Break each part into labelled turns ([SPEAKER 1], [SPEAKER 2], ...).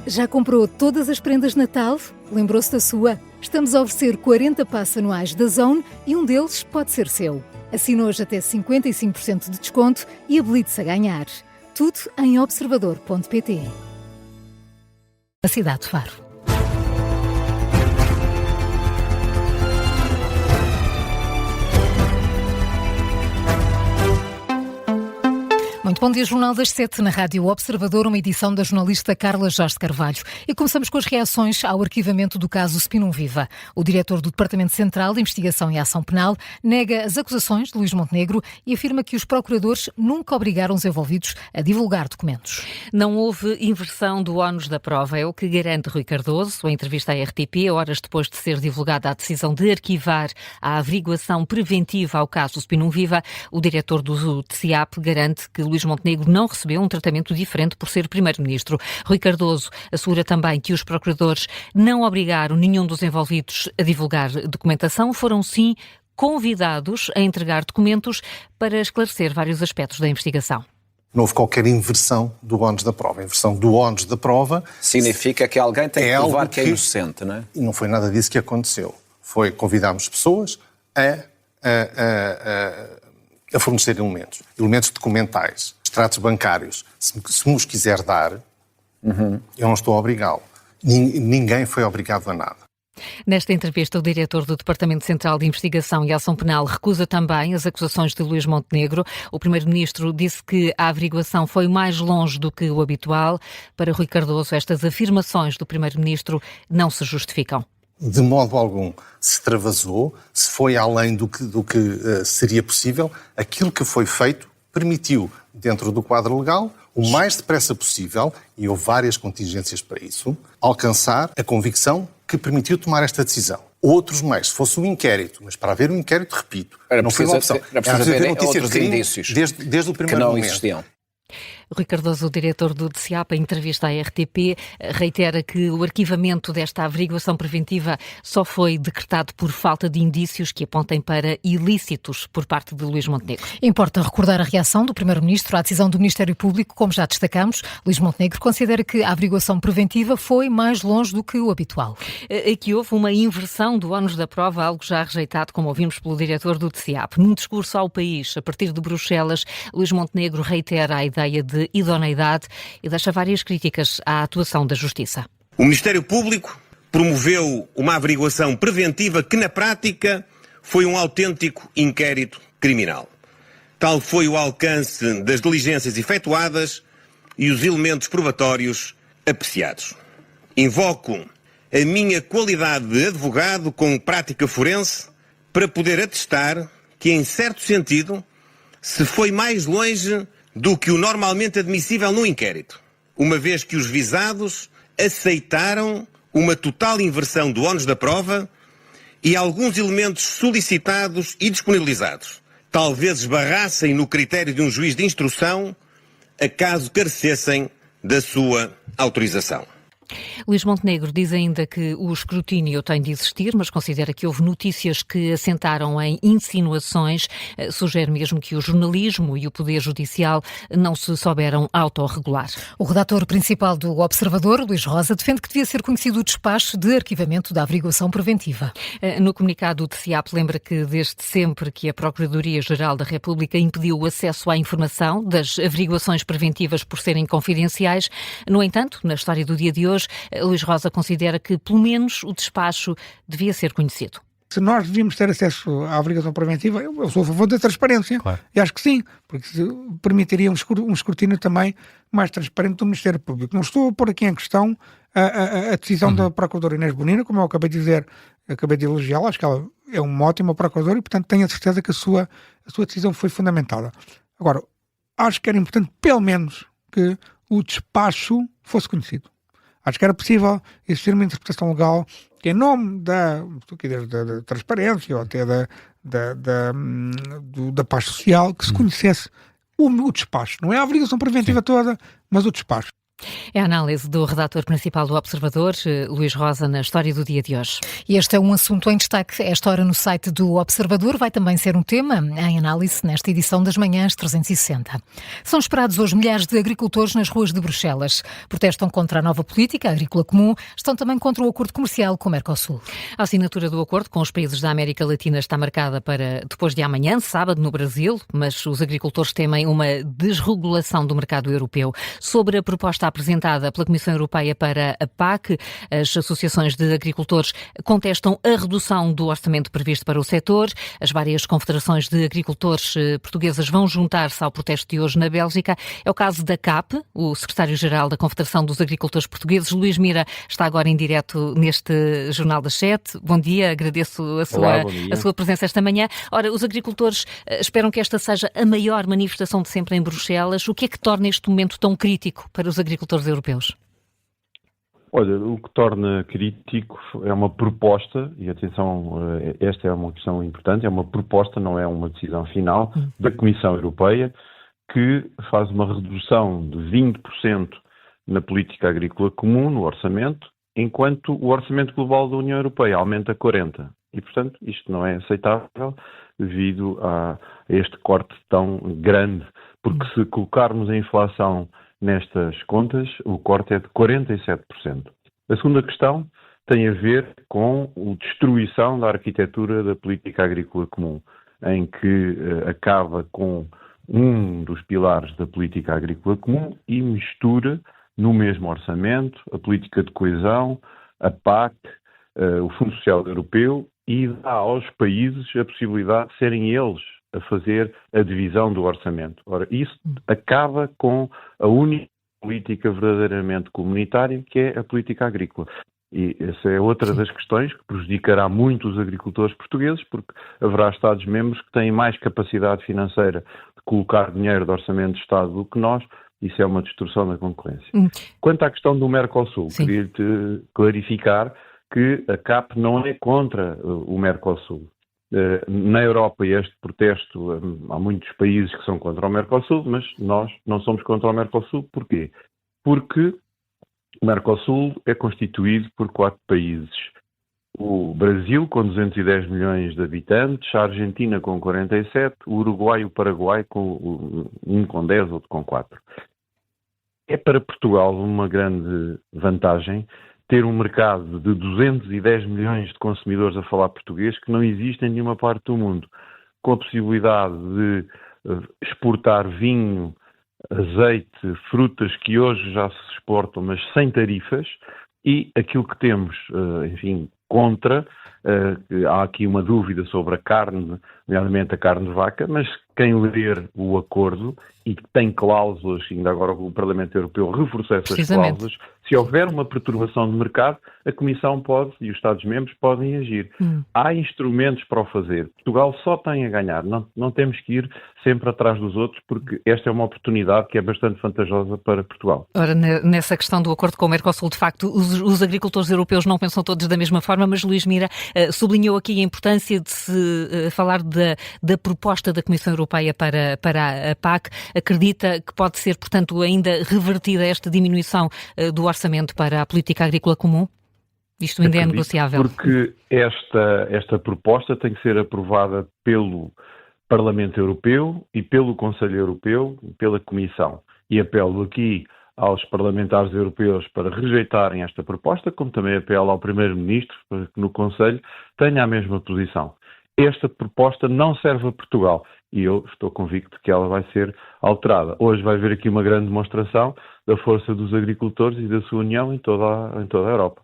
[SPEAKER 1] Já comprou todas as prendas de Natal? Lembrou-se da sua? Estamos a oferecer 40 passes anuais da Zone e um deles pode ser seu. Assine hoje até 55% de desconto e habilite-se a ganhar. Tudo em observador.pt. A cidade de Faro. Muito bom dia, Jornal das 7 na Rádio Observador, uma edição da jornalista Carla Jorge Carvalho. E começamos com as reações ao arquivamento do caso Spinum Viva. O diretor do Departamento Central de Investigação e Ação Penal nega as acusações de Luís Montenegro e afirma que os procuradores nunca obrigaram os envolvidos a divulgar documentos.
[SPEAKER 2] Não houve inversão do ónus da prova, é o que garante Rui Cardoso. Em entrevista à RTP, horas depois de ser divulgada a decisão de arquivar a averiguação preventiva ao caso Spinum Viva, o diretor do TCIAP garante que Luís Montenegro não recebeu um tratamento diferente por ser primeiro-ministro. Rui Cardoso assegura também que os procuradores não obrigaram nenhum dos envolvidos a divulgar documentação, foram sim convidados a entregar documentos para esclarecer vários aspectos da investigação.
[SPEAKER 3] Não houve qualquer inversão do ónus da prova. A inversão do ónus da prova
[SPEAKER 4] significa que alguém tem que provar que é inocente, não é?
[SPEAKER 3] E não foi nada disso que aconteceu. Convidámos pessoas a fornecer elementos documentais, extratos bancários. Se nos quiser dar, eu não estou a obrigá-lo. Ninguém foi obrigado a nada.
[SPEAKER 2] Nesta entrevista, o diretor do Departamento Central de Investigação e Ação Penal recusa também as acusações de Luís Montenegro. O primeiro-ministro disse que a averiguação foi mais longe do que o habitual. Para Rui Cardoso, estas afirmações do primeiro-ministro não se justificam.
[SPEAKER 3] De modo algum se extravasou, se foi além do que seria possível. Aquilo que foi feito permitiu, dentro do quadro legal, o mais depressa possível, e houve várias contingências para isso, alcançar a convicção que permitiu tomar esta decisão. Outros meios, se fosse um inquérito, mas para haver um inquérito, repito, não foi uma opção.
[SPEAKER 4] Era preciso haver outros indícios
[SPEAKER 3] desde o primeiro
[SPEAKER 4] que não
[SPEAKER 3] momento.
[SPEAKER 4] existiam.
[SPEAKER 2] Rui Cardoso, o diretor do DCIAP, em entrevista à RTP, reitera que o arquivamento desta averiguação preventiva só foi decretado por falta de indícios que apontem para ilícitos por parte de Luís Montenegro.
[SPEAKER 1] Importa recordar a reação do Primeiro-Ministro à decisão do Ministério Público, como já destacamos. Luís Montenegro considera que a averiguação preventiva foi mais longe do que o habitual.
[SPEAKER 2] Aqui houve uma inversão do ónus da prova, algo já rejeitado, como ouvimos pelo diretor do DCIAP. Num discurso ao país, a partir de Bruxelas, Luís Montenegro reitera a ideia de idoneidade e deixa várias críticas à atuação da Justiça.
[SPEAKER 5] O Ministério Público promoveu uma averiguação preventiva que, na prática, foi um autêntico inquérito criminal. Tal foi o alcance das diligências efetuadas e os elementos probatórios apreciados. Invoco a minha qualidade de advogado com prática forense para poder atestar que, em certo sentido, se foi mais longe do que o normalmente admissível no inquérito, uma vez que os visados aceitaram uma total inversão do ónus da prova e alguns elementos solicitados e disponibilizados talvez esbarrassem no critério de um juiz de instrução, acaso carecessem da sua autorização.
[SPEAKER 2] Luís Montenegro diz ainda que o escrutínio tem de existir, mas considera que houve notícias que assentaram em insinuações. Sugere mesmo que o jornalismo e o Poder Judicial não se souberam autorregular.
[SPEAKER 1] O redator principal do Observador, Luís Rosa, defende que devia ser conhecido o despacho de arquivamento da averiguação preventiva.
[SPEAKER 2] No comunicado, o TCIAP lembra que desde sempre que a Procuradoria-Geral da República impediu o acesso à informação das averiguações preventivas por serem confidenciais. No entanto, na história do dia de hoje, Luís Rosa considera que, pelo menos, o despacho devia ser conhecido.
[SPEAKER 6] Se nós devíamos ter acesso à averiguação preventiva, eu sou a favor da transparência. Claro. E acho que sim, porque permitiria um escrutínio também mais transparente do Ministério Público. Não estou a pôr aqui em questão a decisão da Procuradora Inês Bonina, como eu acabei de dizer, acabei de elogiá-la, acho que ela é uma ótima Procuradora e, portanto, tenho a certeza que a sua decisão foi fundamentada. Agora, acho que era importante, pelo menos, que o despacho fosse conhecido. Acho que era possível existir uma interpretação legal que, em nome da transparência ou até da paz social, que se conhecesse o despacho. Não é a averiguação preventiva toda, mas o despacho.
[SPEAKER 2] É a análise do redator principal do Observador, Luís Rosa, na história do dia de hoje.
[SPEAKER 1] E este é um assunto em destaque esta hora no site do Observador. Vai também ser um tema em análise nesta edição das Manhãs 360. São esperados hoje milhares de agricultores nas ruas de Bruxelas. Protestam contra a nova política agrícola comum, estão também contra o acordo comercial com o Mercosul.
[SPEAKER 2] A assinatura do acordo com os países da América Latina está marcada para depois de amanhã, sábado, no Brasil, mas os agricultores temem uma desregulação do mercado europeu. Sobre a proposta apresentada pela Comissão Europeia para a PAC, as associações de agricultores contestam a redução do orçamento previsto para o setor. As várias confederações de agricultores portuguesas vão juntar-se ao protesto de hoje na Bélgica. É o caso da CAP, o secretário-geral da Confederação dos Agricultores Portugueses, Luís Mira, está agora em direto neste Jornal das 7. Bom dia, agradeço a sua presença esta manhã. Ora, os agricultores esperam que esta seja a maior manifestação de sempre em Bruxelas. O que é que torna este momento tão crítico para os agricultores europeus?
[SPEAKER 7] Olha, o que torna crítico é uma proposta, e atenção, esta é uma questão importante, é uma proposta, não é uma decisão final, da Comissão Europeia, que faz uma redução de 20% na política agrícola comum, no orçamento, enquanto o orçamento global da União Europeia aumenta 40%. E, portanto, isto não é aceitável devido a este corte tão grande, porque se colocarmos a inflação nestas contas, o corte é de 47%. A segunda questão tem a ver com a destruição da arquitetura da política agrícola comum, em que acaba com um dos pilares da política agrícola comum e mistura no mesmo orçamento a política de coesão, a PAC, o Fundo Social Europeu, e dá aos países a possibilidade de serem eles a fazer a divisão do orçamento. Ora, isso acaba com a única política verdadeiramente comunitária, que é a política agrícola. E essa é outra das questões que prejudicará muito os agricultores portugueses, porque haverá Estados-membros que têm mais capacidade financeira de colocar dinheiro do orçamento de Estado do que nós. Isso é uma destruição da concorrência. Quanto à questão do Mercosul, queria-te clarificar que a CAP não é contra o Mercosul. Na Europa, este protesto, há muitos países que são contra o Mercosul, mas nós não somos contra o Mercosul. Porquê? Porque o Mercosul é constituído por 4 países. O Brasil, com 210 milhões de habitantes, a Argentina com 47, o Uruguai e o Paraguai um com 10, outro com 4. É para Portugal uma grande vantagem ter um mercado de 210 milhões de consumidores a falar português que não existe em nenhuma parte do mundo, com a possibilidade de exportar vinho, azeite, frutas que hoje já se exportam, mas sem tarifas, e aquilo que temos, enfim, contra, há aqui uma dúvida sobre a carne, nomeadamente a carne de vaca, mas quem ler o acordo e que tem cláusulas, ainda agora o Parlamento Europeu reforçou essas cláusulas, se houver uma perturbação de mercado, a Comissão pode e os Estados-membros podem agir. Há instrumentos para o fazer. Portugal só tem a ganhar. Não temos que ir sempre atrás dos outros, porque esta é uma oportunidade que é bastante vantajosa para Portugal.
[SPEAKER 2] Ora, nessa questão do acordo com o Mercosul, de facto, os agricultores europeus não pensam todos da mesma forma, mas Luís Mira sublinhou aqui a importância de se falar da proposta da Comissão Europeia para a PAC. Acredita que pode ser, portanto, ainda revertida esta diminuição do orçamento para a política agrícola comum? Isto ainda é negociável?
[SPEAKER 7] Porque esta proposta tem que ser aprovada pelo Parlamento Europeu e pelo Conselho Europeu, pela Comissão. E apelo aqui aos parlamentares europeus para rejeitarem esta proposta, como também apelo ao Primeiro-Ministro para que no Conselho tenha a mesma posição. Esta proposta não serve a Portugal e eu estou convicto que ela vai ser alterada. Hoje vai haver aqui uma grande demonstração da força dos agricultores e da sua união em toda a Europa.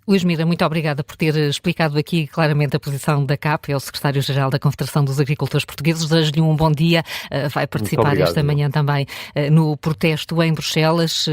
[SPEAKER 2] Luís Mira, muito obrigada por ter explicado aqui claramente a posição da CAP, é o secretário-geral da Confederação dos Agricultores Portugueses. Desejo-lhe um bom dia. Vai participar esta manhã também no protesto em Bruxelas,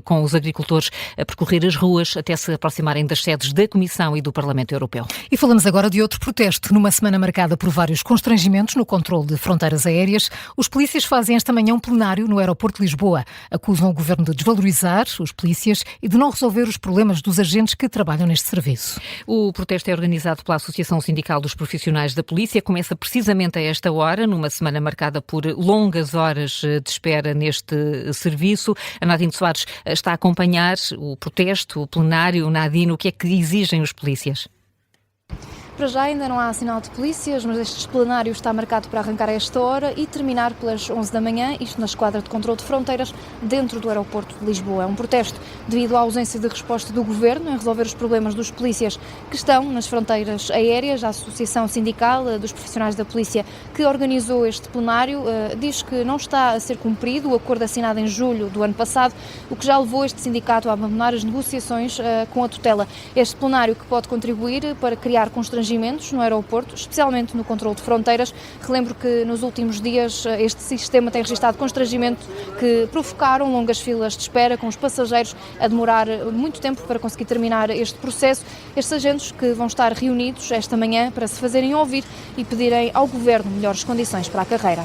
[SPEAKER 2] com os agricultores a percorrer as ruas até se aproximarem das sedes da Comissão e do Parlamento Europeu.
[SPEAKER 1] E falamos agora de outro protesto. Numa semana marcada por vários constrangimentos no controle de fronteiras aéreas, os polícias fazem esta manhã um plenário no aeroporto de Lisboa. Acusam o governo de desvalorizar os polícias e de não resolver os problemas dos agentes que trabalham neste serviço.
[SPEAKER 2] O protesto é organizado pela Associação Sindical dos Profissionais da Polícia. Começa precisamente a esta hora, numa semana marcada por longas horas de espera neste serviço. A Nadine Soares está a acompanhar o protesto, o plenário. Nadine, o que é que exigem os polícias?
[SPEAKER 8] Para já ainda não há sinal de polícias, mas este plenário está marcado para arrancar a esta hora e terminar pelas 11 da manhã, isto na Esquadra de Controlo de Fronteiras, dentro do aeroporto de Lisboa. É um protesto devido à ausência de resposta do Governo em resolver os problemas dos polícias que estão nas fronteiras aéreas. A Associação Sindical dos Profissionais da Polícia, que organizou este plenário, diz que não está a ser cumprido o acordo assinado em julho do ano passado, o que já levou este sindicato a abandonar as negociações com a tutela. Este plenário que pode contribuir para criar constrangimentos no aeroporto, especialmente no controlo de fronteiras. Relembro que nos últimos dias este sistema tem registrado constrangimentos que provocaram longas filas de espera, com os passageiros a demorar muito tempo para conseguir terminar este processo. Estes agentes que vão estar reunidos esta manhã para se fazerem ouvir e pedirem ao Governo melhores condições para a carreira.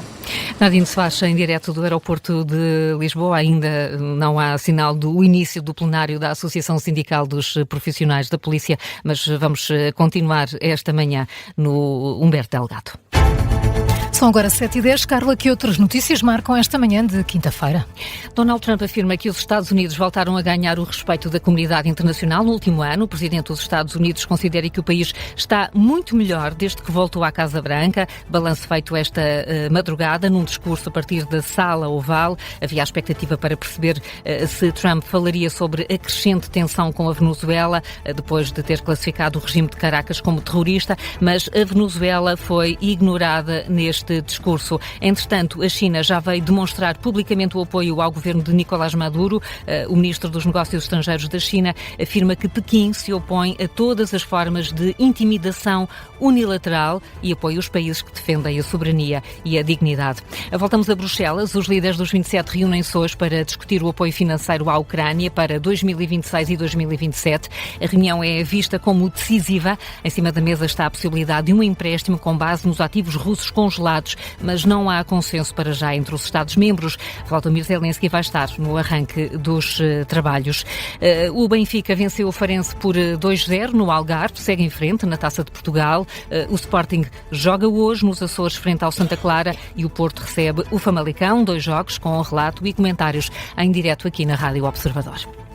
[SPEAKER 2] Nadine Soares, em direto do aeroporto de Lisboa. Ainda não há sinal do início do plenário da Associação Sindical dos Profissionais da Polícia, mas vamos continuar esta manhã no Humberto Delgado.
[SPEAKER 1] São agora 7h10. Carla, que outras notícias marcam esta manhã de quinta-feira?
[SPEAKER 2] Donald Trump afirma que os Estados Unidos voltaram a ganhar o respeito da comunidade internacional no último ano. O presidente dos Estados Unidos considera que o país está muito melhor desde que voltou à Casa Branca. Balanço feito esta madrugada num discurso a partir da Sala Oval. Havia a expectativa para perceber se Trump falaria sobre a crescente tensão com a Venezuela, depois de ter classificado o regime de Caracas como terrorista, mas a Venezuela foi ignorada neste discurso. Entretanto, a China já veio demonstrar publicamente o apoio ao governo de Nicolás Maduro. O ministro dos Negócios Estrangeiros da China afirma que Pequim se opõe a todas as formas de intimidação unilateral e apoia os países que defendem a soberania e a dignidade. Voltamos a Bruxelas. Os líderes dos 27 reúnem-se hoje para discutir o apoio financeiro à Ucrânia para 2026 e 2027. A reunião é vista como decisiva. Em cima da mesa está a possibilidade de um empréstimo com base nos ativos russos congelados, mas não há consenso para já entre os Estados-membros. Volodymyr Zelensky vai estar no arranque dos trabalhos. O Benfica venceu o Farense por 2-0 no Algarve, segue em frente na Taça de Portugal. O Sporting joga hoje nos Açores frente ao Santa Clara e o Porto recebe o Famalicão. 2 jogos com relato e comentários em direto aqui na Rádio Observador.